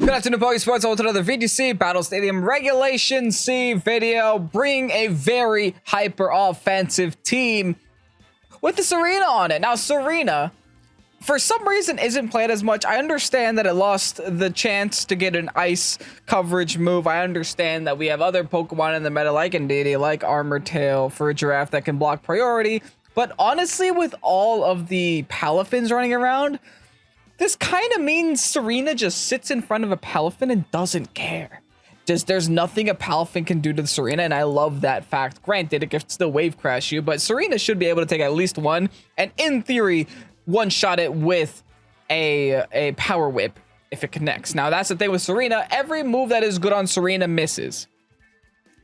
Good afternoon, Pokesports. Welcome to another VGC Battle Stadium Regulation C video, bringing a very hyper offensive team with the Tsareena on it. Now, Tsareena, for some reason, isn't played as much. I understand that it lost the chance to get an ice coverage move. I understand that we have other Pokemon in the meta, like Indeedee, like Armor Tail for a Giraffe that can block priority. But honestly, with all of the Palafins running around, this kind of means Tsareena just sits in front of a Palafin and doesn't care. There's nothing a Palafin can do to the Tsareena, and I love that fact. Granted, it can still wave crash you, but Tsareena should be able to take at least one, and in theory, one-shot it with a Power Whip if it connects. Now, that's the thing with Tsareena. Every move that is good on Tsareena misses.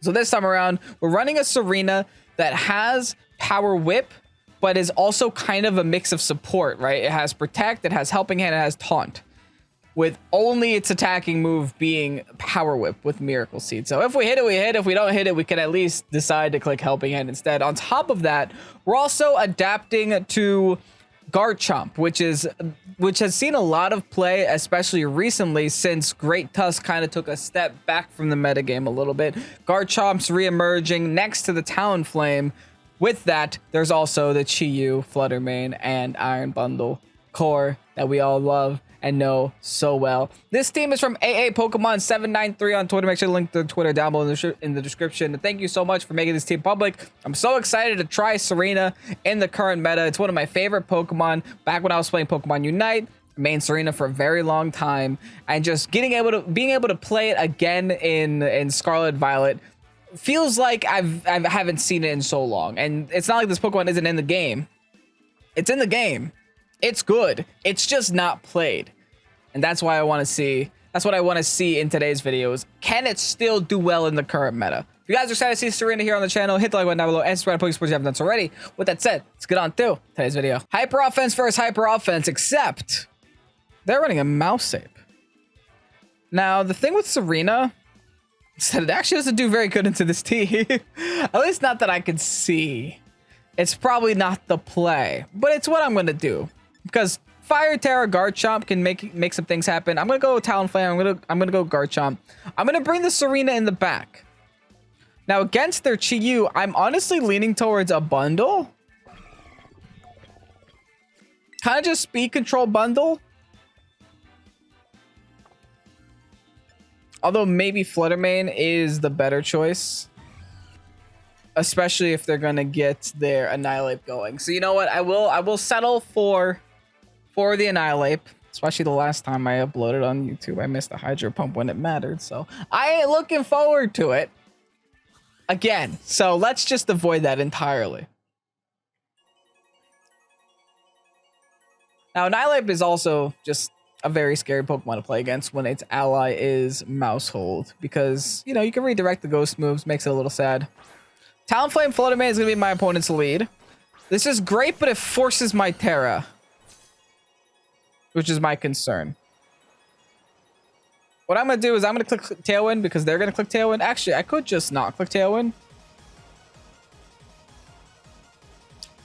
So this time around, we're running a Tsareena that has Power Whip, but is also kind of a mix of support, right? It has Protect, it has Helping Hand, it has Taunt, with only its attacking move being Power Whip with Miracle Seed. So if we hit it, we hit. If we don't hit it, we can at least decide to click Helping Hand instead. On top of that, we're also adapting to Garchomp, which has seen a lot of play, especially recently, since Great Tusk kind of took a step back from the metagame a little bit. Garchomp's re-emerging next to the Talonflame. With that, there's also the Chi-Yu, Flutter Mane, and Iron Bundle core that we all love and know so well. This team is from AA Pokemon 793 on Twitter. Make sure to link the Twitter down below in the description. And thank you so much for making this team public. I'm so excited to try Tsareena in the current meta. It's one of my favorite Pokemon. Back when I was playing Pokemon Unite, main Tsareena for a very long time, and just being able to play it again in Scarlet Violet feels like I haven't seen it in so long. And it's not like this Pokemon isn't in the game. It's in the game. It's good. It's just not played. And that's why I want to see. That's what I want to see in today's videos. Can it still do well in the current meta? If you guys are excited to see Tsareena here on the channel, hit the like button down below and subscribe to Pokesports if you haven't done so already. With that said, let's get on through today's video. Hyper offense versus hyper offense, except they're running a Mouse Ape. Now, the thing with Tsareena is that it actually doesn't do very good into this team. At least not that I can see. It's probably not the play, but it's what I'm going to do. Because Fire Terra Garchomp can make some things happen. I'm gonna go Talonflame. I'm gonna go Garchomp. I'm gonna bring the Tsareena in the back. Now against their Chi-Yu, I'm honestly leaning towards a bundle. Kind of just speed control bundle. Although maybe Flutter Mane is the better choice, especially if they're gonna get their Annihilate going. So you know what? I will settle for the Annihilate, especially the last time I uploaded on YouTube. I missed the Hydro Pump when it mattered, so I ain't looking forward to it again. So let's just avoid that entirely. Now, Annihilate is also just a very scary Pokemon to play against when its ally is Mousehold, because, you know, you can redirect the ghost moves, makes it a little sad. Talonflame Flutter Mane is going to be my opponent's lead. This is great, but it forces my Terra, which is my concern. What I'm going to do is I'm going to click Tailwind because they're going to click Tailwind. Actually, I could just not click Tailwind.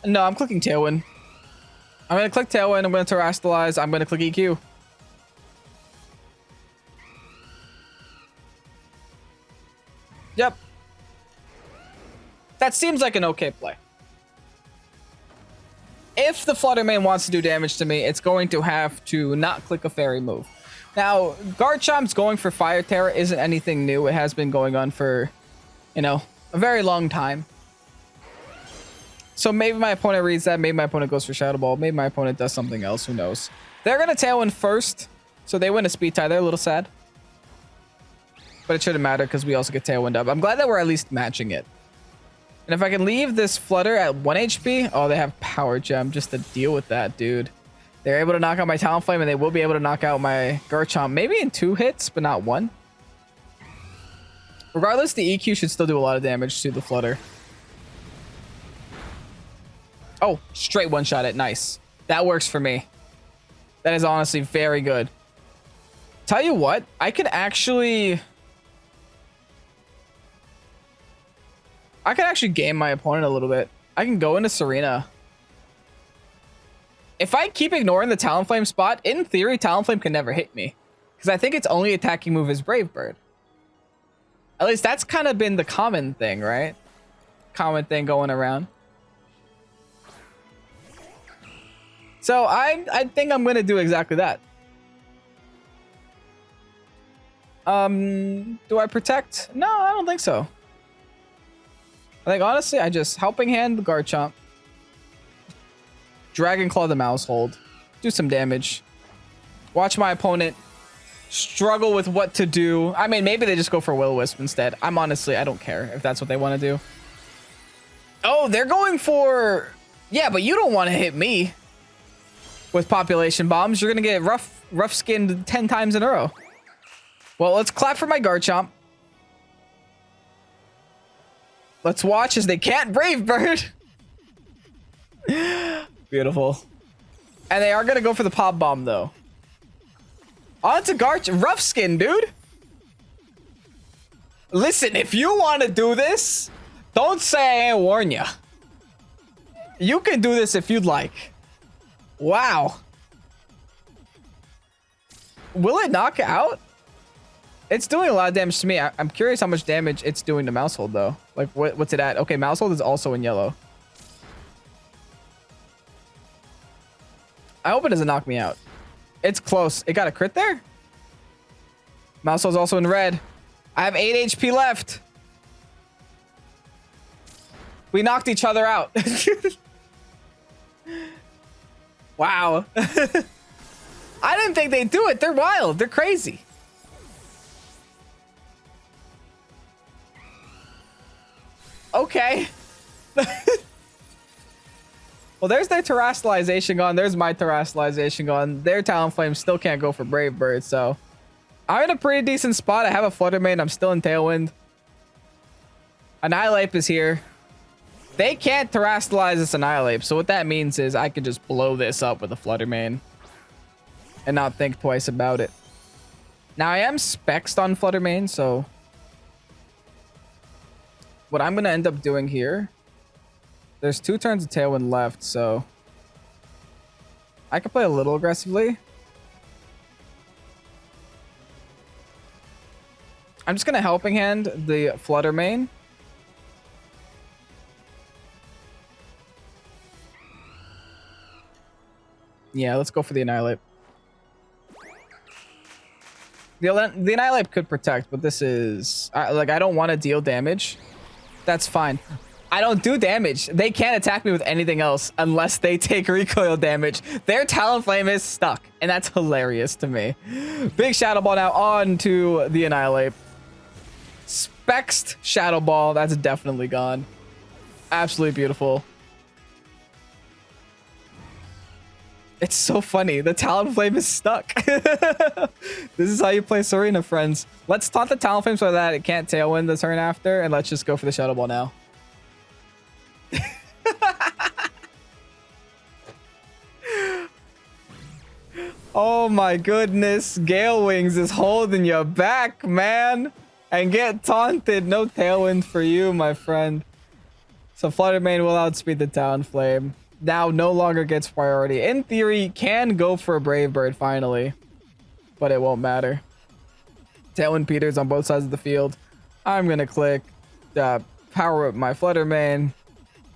No, I'm clicking Tailwind. I'm going to click Tailwind. I'm going to Terrastalize. I'm going to click EQ. Yep. That seems like an okay play. If the Flutter Mane wants to do damage to me, it's going to have to not click a fairy move. Now, Garchomp's going for Fire Terra isn't anything new. It has been going on for, you know, a very long time. So maybe my opponent reads that. Maybe my opponent goes for Shadow Ball. Maybe my opponent does something else. Who knows? They're going to Tailwind first, so they win a speed tie. They're a little sad. But it shouldn't matter because we also get Tailwind up. I'm glad that we're at least matching it. And if I can leave this Flutter at 1 HP, oh, they have Power Gem just to deal with that, dude. They're able to knock out my Talonflame, and they will be able to knock out my Garchomp, maybe in 2 hits, but not 1. Regardless, the EQ should still do a lot of damage to the Flutter. Oh, straight one-shot it. Nice. That works for me. That is honestly very good. Tell you what, I could actually game my opponent a little bit. I can go into Tsareena. If I keep ignoring the Talonflame spot, in theory, Talonflame can never hit me. Because I think its only attacking move is Brave Bird. At least that's kind of been the common thing, right? Common thing going around. So I think I'm going to do exactly that. Do I protect? No, I don't think so. I think honestly, I just Helping Hand the Garchomp. Dragon Claw the Mousehold. Do some damage. Watch my opponent struggle with what to do. I mean, maybe they just go for Will-O-Wisp instead. I don't care if that's what they want to do. Oh, they're going for... Yeah, but you don't want to hit me with population bombs. You're going to get rough skinned 10 times in a row. Well, let's clap for my Garchomp. Let's watch as they can't Brave Bird. Beautiful. And they are going to go for the Pop Bomb, though. On to Garchomp. Rough skin, dude. Listen, if you want to do this, don't say I ain't warn ya. You can do this if you'd like. Wow. Will it knock out? It's doing a lot of damage to me. I'm curious how much damage it's doing to Mousehold, though. Like, what's it at? Okay, Mousehold is also in yellow. I hope it doesn't knock me out. It's close. It got a crit there? Mousehold's also in red. I have 8 HP left. We knocked each other out. Wow. I didn't think they'd do it. They're wild. They're crazy. Okay. Well, there's their Terastallization gone. There's my Terastallization gone. Their Talonflame still can't go for Brave Bird, so I'm in a pretty decent spot. I have a Flutter Mane. I'm still in Tailwind. Annihilape is here. They can't Terastallize this Annihilape, so what that means is I could just blow this up with a Flutter Mane and not think twice about it. Now, I am spexed on Flutter Mane, so what I'm going to end up doing here, there's 2 turns of Tailwind left, so I can play a little aggressively. I'm just going to Helping Hand the Flutter Mane. Yeah, let's go for the Annihilape. The Annihilape could protect, but this is... I don't want to deal damage. That's fine. I don't do damage. They can't attack me with anything else unless they take recoil damage. Their Talonflame is stuck, and that's hilarious to me. Big Shadow Ball now on to the Annihilape. Spexed Shadow Ball. That's definitely gone. Absolutely beautiful. It's so funny. The Talonflame is stuck. This is how you play Tsareena, friends. Let's taunt the Talonflame so that it can't Tailwind the turn after, and let's just go for the Shadow Ball now. Oh my goodness. Gale Wings is holding you back, man. And get taunted. No Tailwind for you, my friend. So Flutter Mane will outspeed the Talonflame. Now no longer gets priority. In theory, can go for a Brave Bird finally, but it won't matter. Tailwind Peters on both sides of the field. I'm gonna click power up my Flutter Mane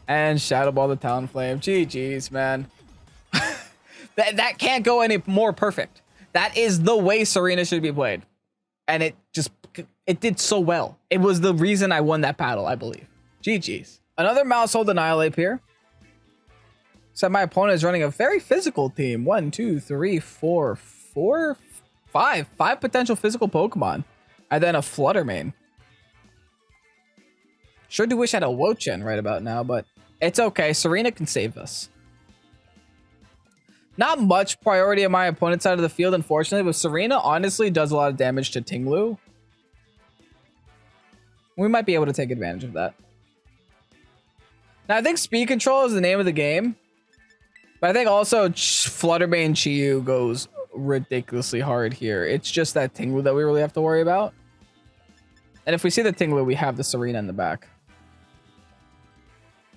and Shadow Ball the Talonflame. GG's, man. that can't go any more perfect. That is the way Tsareena should be played, and it did so well. It was the reason I won that battle, I believe. GG's. Another Mousehold Annihilape here. So my opponent is running a very physical team. 1, 2, 3, 4, 5 potential physical Pokemon. And then a Flutter Mane. Sure do wish I had a Wochen right about now, but it's okay. Tsareena can save us. Not much priority on my opponent's side of the field, unfortunately, but Tsareena honestly does a lot of damage to Tinglu. We might be able to take advantage of that. Now, I think speed control is the name of the game. But I think also Flutter Mane Chi-Yu goes ridiculously hard here. It's just that Tinglu that we really have to worry about. And if we see the Tinglu, we have the Tsareena in the back.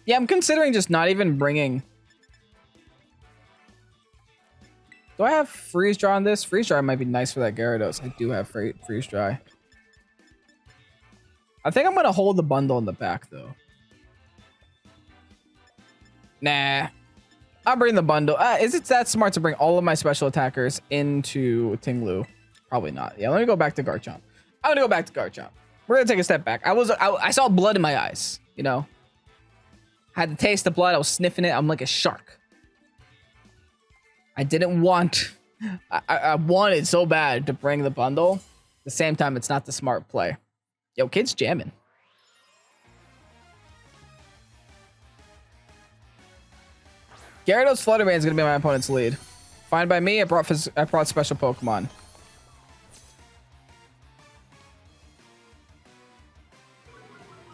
Yeah, I'm considering just not even bringing... Do I have freeze dry on this? Freeze dry might be nice for that Gyarados. I do have freeze dry. I think I'm gonna hold the bundle in the back though. Nah, I'll bring the bundle. Is it that smart to bring all of my special attackers into Tinglu? Probably not. Yeah, let me go back to Garchomp. I'm gonna go back to Garchomp. We're gonna take a step back. I saw blood in my eyes. You know, I had the taste of blood. I was sniffing it. I'm like a shark. I didn't want. I wanted so bad to bring the bundle. At the same time, it's not the smart play. Yo, kid's jamming. Gyarados Flutter Mane is going to be my opponent's lead. Fine by me. I brought special Pokemon.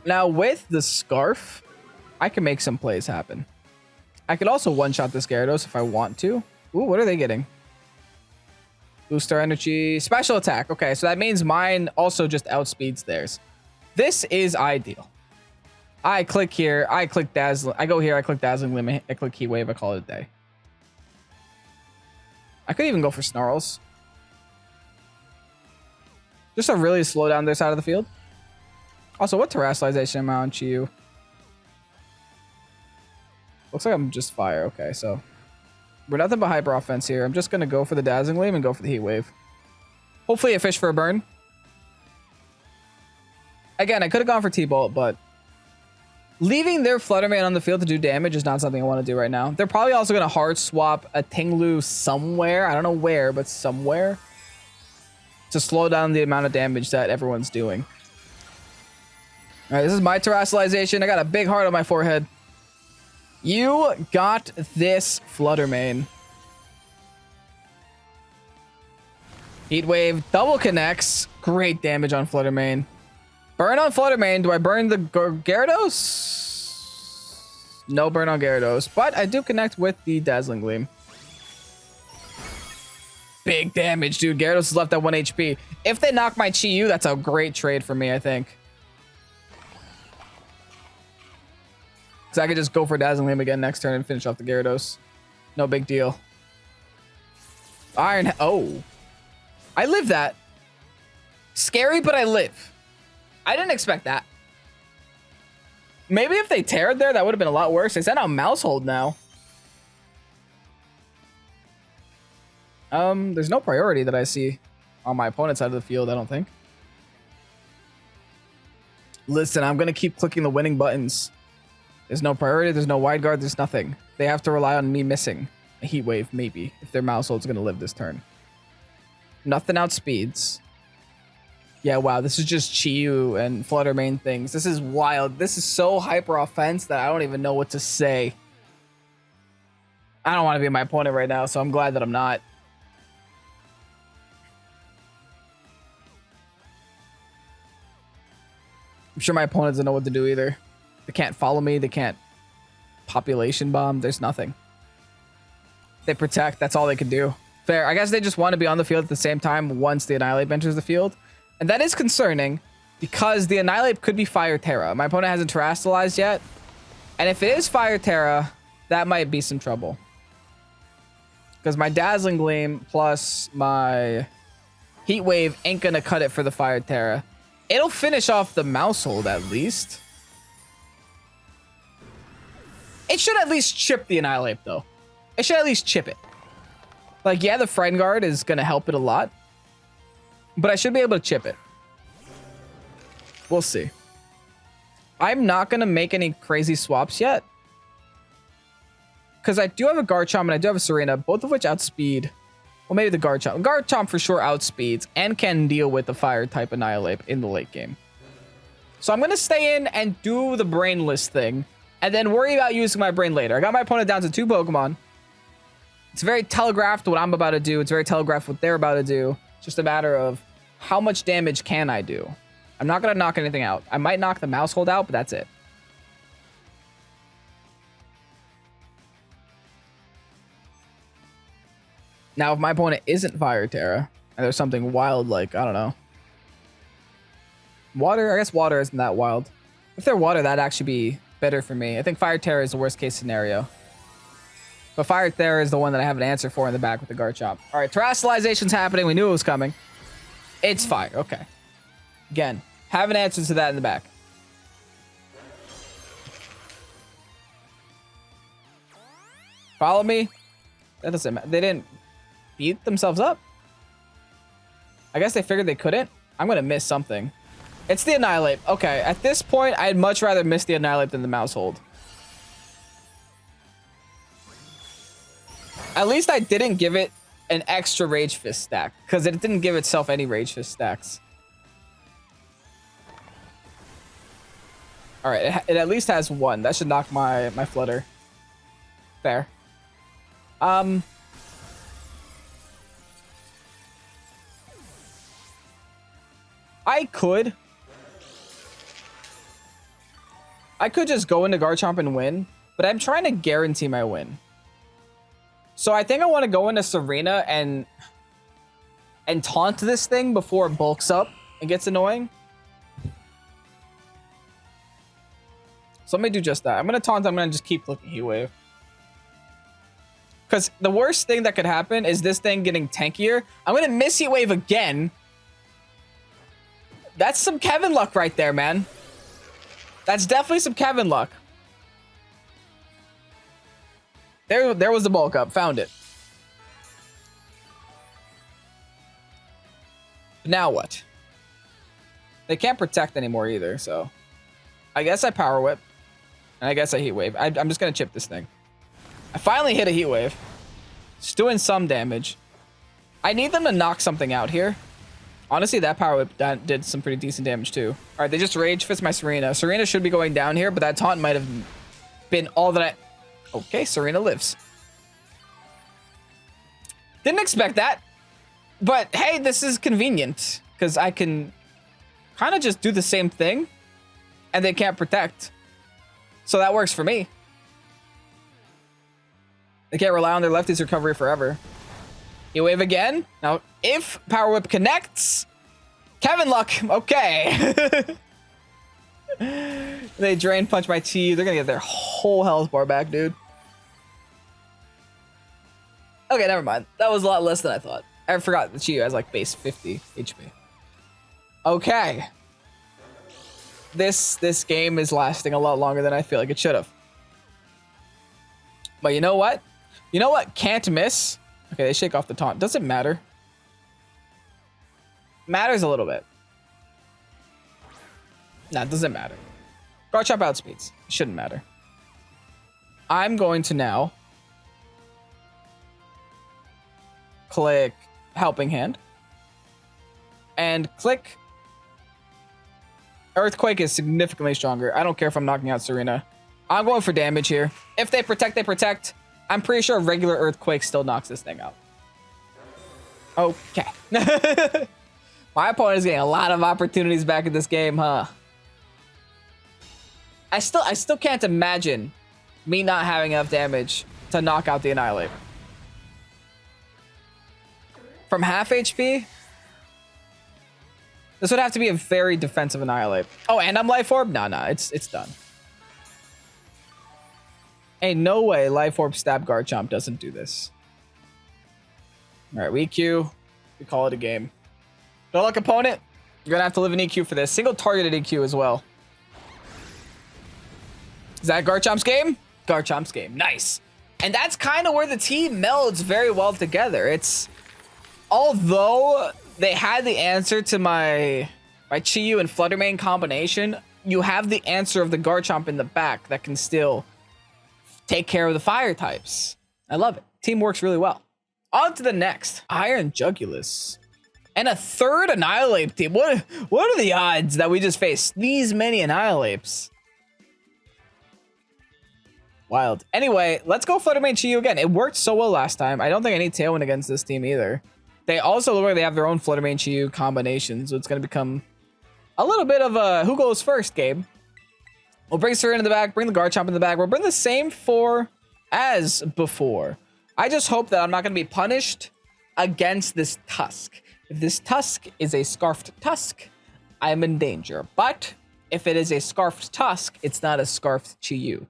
Now, with the Scarf, I can make some plays happen. I could also one-shot this Gyarados if I want to. Ooh, what are they getting? Booster energy, special attack. Okay, so that means mine also just outspeeds theirs. This is ideal. I click here, I click Dazzling. I go here, I click Dazzling Limit, I click Heat Wave, I call it a day. I could even go for Snarls. Just to really slow down their side of the field. Also, what terrestrialization am I on Chiyu? Looks like I'm just fire. Okay, so we're nothing but hyper offense here. I'm just going to go for the Dazzling Gleam and go for the Heat Wave. Hopefully a fish for a burn. Again, I could have gone for T-Bolt, but leaving their Flutter Mane on the field to do damage is not something I want to do right now. They're probably also going to hard swap a Tinglu somewhere. I don't know where, but somewhere. To slow down the amount of damage that everyone's doing. All right, this is my terrestrialization. I got a big heart on my forehead. You got this, Flutter Mane. Heat Wave double connects. Great damage on Flutter Mane. Burn on Flutter Mane. Do I burn the Gyarados? No burn on Gyarados, but I do connect with the Dazzling Gleam. Big damage, dude. Gyarados is left at 1 HP. If they knock my Chi-Yu, that's a great trade for me, I think. So I could just go for Dazzling Gleam again next turn and finish off the Gyarados. No big deal. Iron... Oh. I live that. Scary, but I live. I didn't expect that. Maybe if they teared there, that would have been a lot worse. They sent out Mouse Hold now. There's no priority that I see on my opponent's side of the field, I don't think. Listen, I'm going to keep clicking the winning buttons. There's no priority, there's no wide guard, there's nothing. They have to rely on me missing a Heat Wave, maybe, if their Mouse Hold's going to live this turn. Nothing outspeeds. Yeah, wow, this is just Chi-Yu and Flutter Mane things. This is wild. This is so hyper offense that I don't even know what to say. I don't want to be my opponent right now, so I'm glad that I'm not. I'm sure my opponent doesn't know what to do either. They can't follow me. They can't population bomb. There's nothing. They protect. That's all they can do. Fair. I guess they just want to be on the field at the same time once the Annihilate enters the field. And that is concerning because the Annihilate could be Fire Terra. My opponent hasn't terrestrialized yet. And if it is Fire Terra, that might be some trouble. Because my Dazzling Gleam plus my Heat Wave ain't going to cut it for the Fire Terra. It'll finish off the Mouse Hold at least. It should at least chip the Annihilate, though. It should at least chip it. Like, yeah, the Frightened Guard is going to help it a lot. But I should be able to chip it. We'll see. I'm not going to make any crazy swaps yet. Because I do have a Garchomp and I do have a Tsareena, both of which outspeed. Well, maybe the Garchomp. Garchomp for sure outspeeds and can deal with the Fire-type Annihilate in the late game. So I'm going to stay in and do the Brainless thing. And then worry about using my brain later. I got my opponent down to 2 Pokemon. It's very telegraphed what I'm about to do. It's very telegraphed what they're about to do. It's just a matter of how much damage can I do. I'm not going to knock anything out. I might knock the Mouse Hold out, but that's it. Now, if my opponent isn't Fire Terra, and there's something wild like, I don't know. Water? I guess water isn't that wild. If they're water, that'd actually be better for me. I think Fire Terra is the worst case scenario. But Fire Thera is the one that I have an answer for in the back with the Garchomp. All right, Terrasalization's happening. We knew it was coming. It's fire. Okay. Again, have an answer to that in the back. Follow me. That doesn't matter. They didn't beat themselves up. I guess they figured they couldn't. I'm going to miss something. It's the Annihilate. Okay, at this point, I'd much rather miss the Annihilate than the Mouse Hold. At least I didn't give it an extra Rage Fist stack, because it didn't give itself any Rage Fist stacks. All right, it at least has one. That should knock my Flutter. Fair. I could just go into Garchomp and win, but I'm trying to guarantee my win. So I think I want to go into Tsareena and taunt this thing before it bulks up and gets annoying. So let me do just that. I'm going to taunt. I'm going to just keep looking Heat Wave. Because the worst thing that could happen is this thing getting tankier. I'm going to miss Heat Wave again. That's some Kevin luck right there, man. That's definitely some Kevin luck. There was the bulk up. Found it. Now what? They can't protect anymore either, so... I guess I Power Whip. And I guess I Heat Wave. I'm just going to chip this thing. I finally hit a Heat Wave. It's doing some damage. I need them to knock something out here. Honestly, that Power Whip did some pretty decent damage too. All right, they just Rage Fist my Tsareena. Tsareena should be going down here, but that taunt might have been all that I... Okay, Tsareena lives. Didn't expect that. But hey, this is convenient. Because I can kind of just do the same thing. And they can't protect. So that works for me. They can't rely on their lefty's recovery forever. You wave again. Now, if Power Whip connects... Kevin luck. Okay. They Drain Punch my Chi. They're going to get their whole health bar back, dude. Okay, never mind. That was a lot less than I thought. I forgot the Chi has like base 50 HP. Okay. This game is lasting a lot longer than I feel like it should have. But you know what? You know what? Can't miss. Okay, they shake off the taunt. Doesn't matter. Matters a little bit. Nah, it doesn't matter. Garchomp outspeeds. Shouldn't matter. I'm going to now click Helping Hand and click Earthquake is significantly stronger. I don't care if I'm knocking out Tsareena. I'm going for damage here. If they protect, they protect. I'm pretty sure regular Earthquake still knocks this thing out. Okay. My opponent is getting a lot of opportunities back in this game, huh? I still can't imagine me not having enough damage to knock out the Annihilate. From half HP? This would have to be a very defensive Annihilate. Oh, and I'm Life Orb? Nah, it's done. Ain't no way Life Orb Stab Garchomp doesn't do this. All right, we EQ. We call it a game. Good luck, opponent. You're gonna have to live in EQ for this. Single targeted EQ as well. Is that Garchomp's game? Garchomp's game. Nice. And that's kind of where the team melds very well together. It's... Although they had the answer to my Chi-Yu and Fluttermane combination, you have the answer of the Garchomp in the back that can still take care of the fire types. I love it. Team works really well. On to the next. Iron Jugulus. And a third Annihilate team. What are the odds that we just face these many Annihilates? Wild. Anyway, let's go Fluttermane Chi-Yu again. It worked so well last time. I don't think I need Tailwind against this team either. They also look like they have their own Fluttermane Chi-Yu combination, so it's going to become a little bit of a who goes first game. We'll bring Tsareena in the back, bring the Garchomp in the back. We'll bring the same four as before. I just hope that I'm not going to be punished against this Tusk. If this Tusk is a Scarfed Tusk, I'm in danger. But if it is a Scarfed Tusk, it's not a Scarfed Chi-Yu.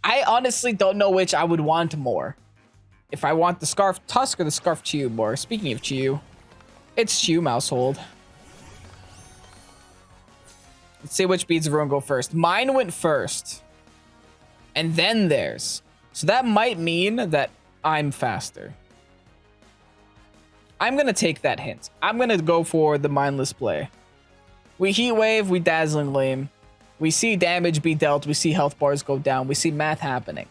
I honestly don't know which I would want more. If I want the Scarf Tusk or the Scarf Chew more. Speaking of Chew, it's Chew Mousehold. Let's see which Beads of Ruin go first. Mine went first. And then theirs. So that might mean that I'm faster. I'm going to take that hint. I'm going to go for the mindless play. We Heat Wave, we Dazzling Gleam. We see damage be dealt. We see health bars go down. We see math happening.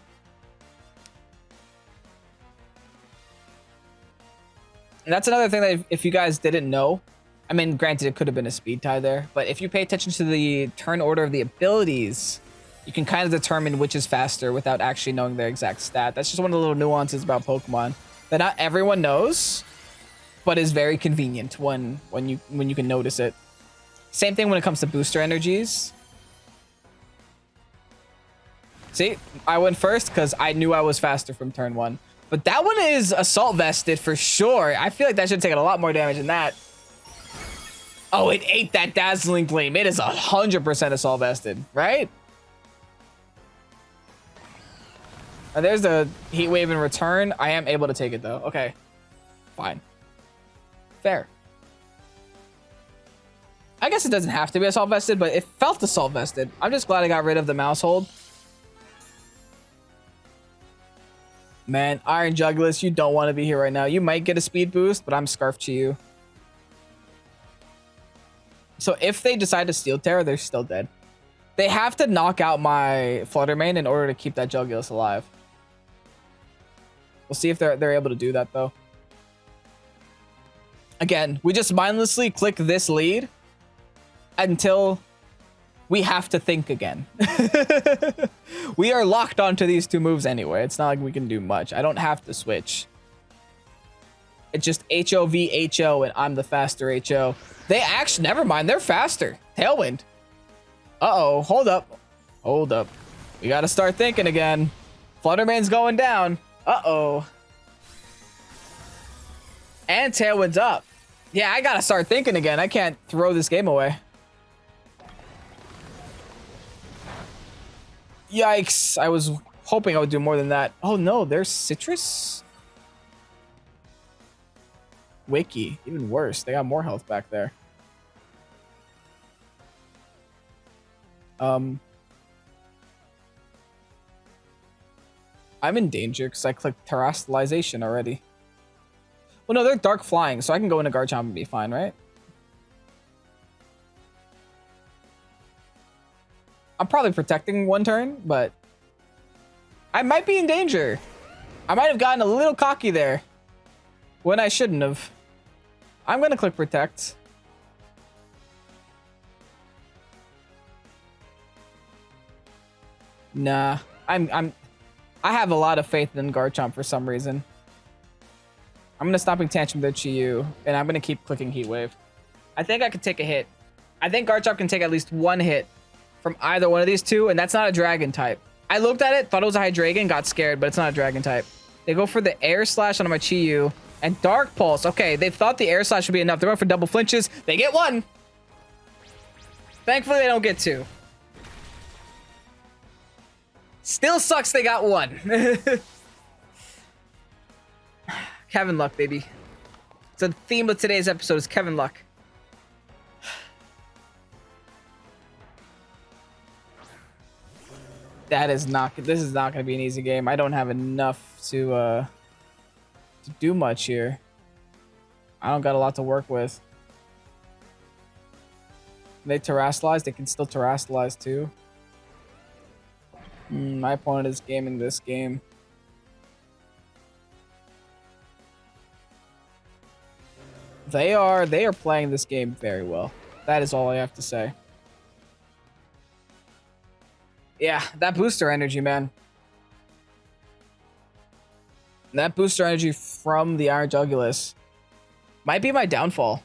And that's another thing that if you guys didn't know, I mean, granted, it could have been a speed tie there, but if you pay attention to the turn order of the abilities, you can kind of determine which is faster without actually knowing their exact stat. That's just one of the little nuances about Pokemon that not everyone knows, but is very convenient when you can notice it. Same thing when it comes to booster energies. See, I went first because I knew I was faster from turn 1. But that one is Assault Vested for sure. I feel like that should have taken a lot more damage than that. Oh, it ate that Dazzling Gleam. It is 100% Assault Vested, right? And there's the Heat Wave in return. I am able to take it, though. Okay. Fine. Fair. I guess it doesn't have to be Assault Vested, but it felt Assault Vested. I'm just glad I got rid of the Mousehold. Man, Iron Jugulis, you don't want to be here right now. You might get a speed boost, but I'm Scarf to you. So if they decide to Steel Terror, they're still dead. They have to knock out my Fluttermane in order to keep that Jugulis alive. We'll see if they're able to do that, though. Again, we just mindlessly click this lead until we have to think again. We are locked onto these two moves anyway. It's not like we can do much. I don't have to switch. It's just HO v HO, and I'm the faster HO. They actually, never mind, they're faster. Tailwind. Uh-oh, hold up. Hold up. We gotta start thinking again. Fluttermane's going down. Uh-oh. And Tailwind's up. Yeah, I gotta start thinking again. I can't throw this game away. Yikes. I was hoping I would do more than that. Oh no, there's Citrus? Wiki. Even worse. They got more health back there. I'm in danger because I clicked Terastallization already. Well, no, they're Dark Flying, so I can go into Garchomp and be fine, right? I'm probably protecting one turn, but I might be in danger. I might have gotten a little cocky there when I shouldn't have. I'm going to click Protect. Nah, I have a lot of faith in Garchomp for some reason. I'm going to stop Tantrum their Chi-Yu, and I'm going to keep clicking Heat Wave. I think I could take a hit. I think Garchomp can take at least one hit from either one of these two, and that's not a Dragon type. I looked at it, thought it was a Hydreigon, got scared, but it's not a Dragon type. They go for the Air Slash on my Chi-Yu, and Dark Pulse. Okay, they thought the Air Slash would be enough. They're going for double flinches. They get one. Thankfully, they don't get two. Still sucks they got one. Kevin Luck, baby. So the theme of today's episode is Kevin Luck. This is not going to be an easy game. I don't have enough to do much here. I don't got a lot to work with. They Terastallize, they can still Terastallize too. My opponent is gaming this game. They are playing this game very well. That is all I have to say. Yeah, that booster energy, man. That booster energy from the Iron Jugulis might be my downfall.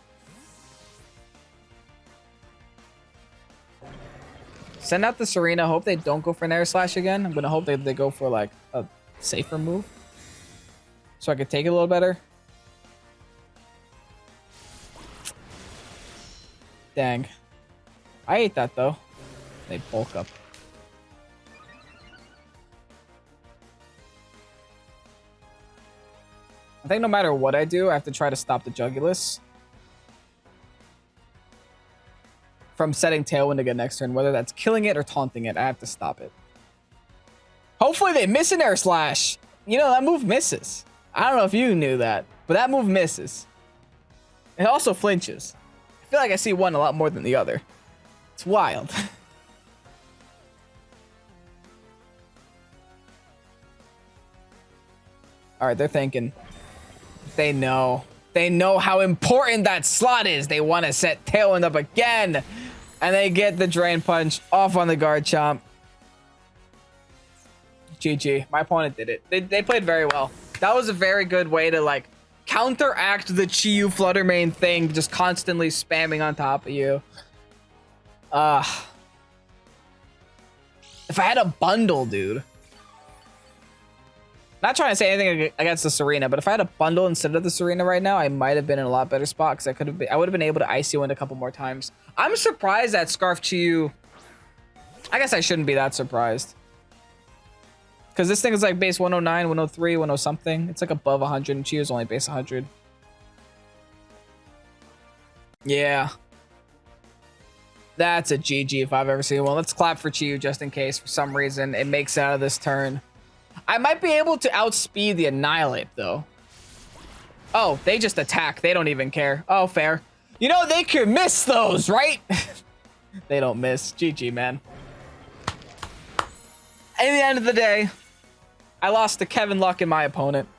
Send out the Tsareena. Hope they don't go for an Air Slash again. I'm going to hope they go for like a safer move, so I could take it a little better. Dang. I ate that though. They bulk up. I think no matter what I do, I have to try to stop the Jugulus from setting Tailwind again next turn. Whether that's killing it or taunting it, I have to stop it. Hopefully they miss an Air Slash. You know, that move misses. I don't know if you knew that, but that move misses. It also flinches. I feel like I see one a lot more than the other. It's wild. All right, they're thinking. They know. They know how important that slot is. They want to set Tailwind up again. And they get the Drain Punch off on the Garchomp. GG. My opponent did it. They played very well. That was a very good way to, like, counteract the Chi-Yu Flutter Mane thing, just constantly spamming on top of you. If I had a bundle, dude. Not trying to say anything against the Tsareena, but if I had a bundle instead of the Tsareena right now, I might have been in a lot better spot because I would have been able to Icy Wind a couple more times. I'm surprised that Scarf Chi-Yu. I guess I shouldn't be that surprised. Because this thing is like base 109, 103, 10 something. It's like above 100 and Chi-Yu is only base 100. Yeah. That's a GG if I've ever seen one. Let's clap for Chi-Yu just in case for some reason it makes it out of this turn. I might be able to outspeed the Annihilate, though. Oh, they just attack. They don't even care. Oh, fair. You know, they can miss those, right? They don't miss. GG, man. At the end of the day, I lost to Kevin Luck and my opponent.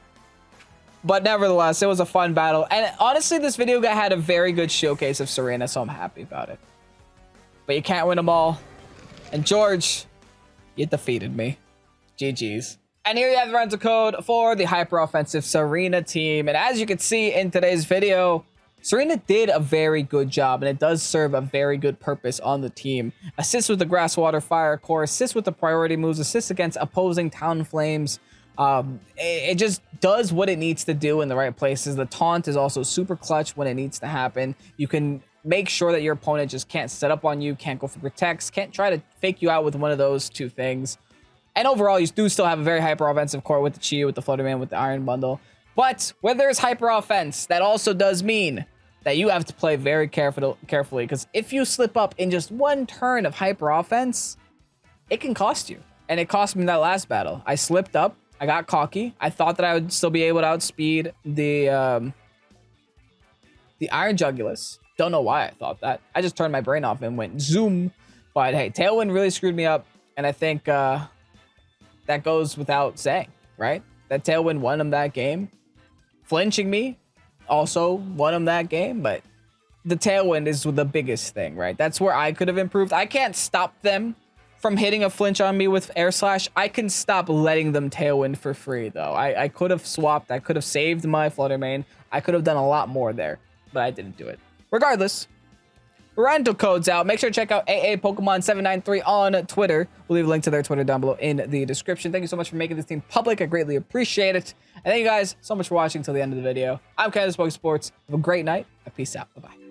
But nevertheless, it was a fun battle. And honestly, this video had a very good showcase of Tsareena, so I'm happy about it. But you can't win them all. And George, you defeated me. GG's. And here you have the rental code for the hyper-offensive Tsareena team. And as you can see in today's video, Tsareena did a very good job, and it does serve a very good purpose on the team. Assist with the Grass, Water, Fire core, assist with the priority moves, assist against opposing Talonflames. It just does what it needs to do in the right places. The taunt is also super clutch when it needs to happen. You can make sure that your opponent just can't set up on you, can't go for protects, can't try to fake you out with one of those two things. And overall, you do still have a very hyper-offensive core with the Chi-Yu, with the Flutter Mane, with the Iron Bundle. But where there's hyper-offense, that also does mean that you have to play very carefully. Because if you slip up in just one turn of hyper-offense, it can cost you. And it cost me in that last battle. I slipped up. I got cocky. I thought that I would still be able to outspeed the Iron Jugulus. Don't know why I thought that. I just turned my brain off and went zoom. But hey, Tailwind really screwed me up. And I think... that goes without saying, right? That Tailwind won him that game. Flinching me also won him that game, but the Tailwind is the biggest thing, right? That's where I could have improved. I can't stop them from hitting a flinch on me with Air Slash. I can stop letting them Tailwind for free, though. I could have swapped. I could have saved my Flutter Mane. I could have done a lot more there, but I didn't do it. Regardless, rental codes out. Make sure to check out AA Pokemon 793 on Twitter. We'll leave a link to their Twitter down below in the description. Thank you so much for making this team public. I greatly appreciate it. And thank you guys so much for watching until the end of the video. I'm Pokesports. Have a great night. Peace out. Bye-bye.